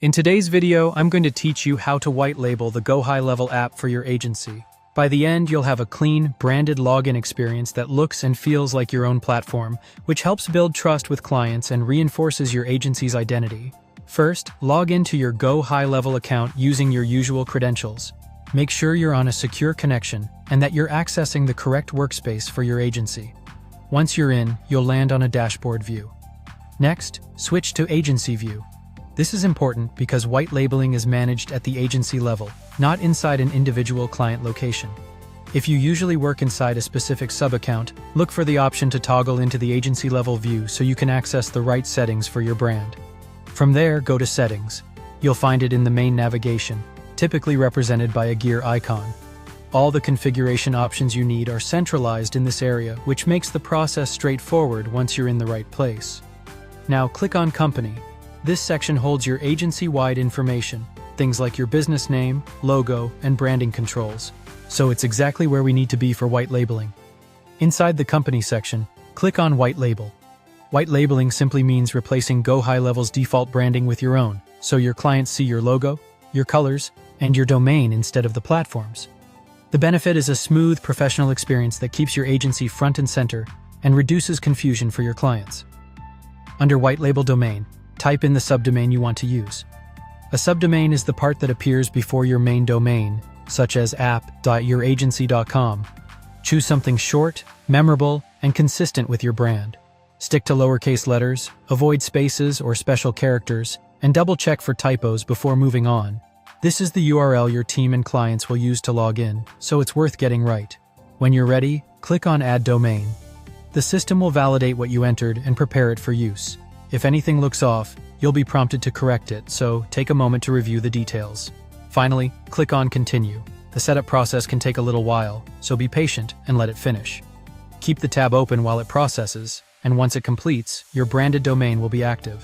In today's video, I'm going to teach you how to white label the GoHighLevel app for your agency. By the end, you'll have a clean, branded login experience that looks and feels like your own platform, which helps build trust with clients and reinforces your agency's identity. First, log into your GoHighLevel account using your usual credentials. Make sure you're on a secure connection and that you're accessing the correct workspace for your agency. Once you're in, you'll land on a dashboard view. Next, switch to Agency View. This is important because white labeling is managed at the agency level, not inside an individual client location. If you usually work inside a specific sub-account, look for the option to toggle into the agency-level view so you can access the right settings for your brand. From there, go to Settings. You'll find it in the main navigation, typically represented by a gear icon. All the configuration options you need are centralized in this area, which makes the process straightforward once you're in the right place. Now click on Company. This section holds your agency-wide information, things like your business name, logo, and branding controls. So it's exactly where we need to be for white labeling. Inside the Company section, click on White Label. White labeling simply means replacing GoHighLevel's default branding with your own, so your clients see your logo, your colors, and your domain instead of the platform's. The benefit is a smooth, professional experience that keeps your agency front and center and reduces confusion for your clients. Under White Label Domain, type in the subdomain you want to use. A subdomain is the part that appears before your main domain, such as app.youragency.com. Choose something short, memorable, and consistent with your brand. Stick to lowercase letters, avoid spaces or special characters, and double-check for typos before moving on. This is the URL your team and clients will use to log in, so it's worth getting right. When you're ready, click on Add Domain. The system will validate what you entered and prepare it for use. If anything looks off, you'll be prompted to correct it, so take a moment to review the details. Finally, click on Continue. The setup process can take a little while, so be patient and let it finish. Keep the tab open while it processes, and once it completes, your branded domain will be active.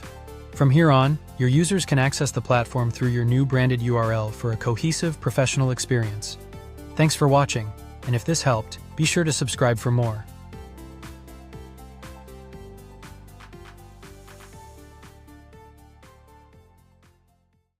From here on, your users can access the platform through your new branded URL for a cohesive, professional experience. Thanks for watching, and if this helped, be sure to subscribe for more.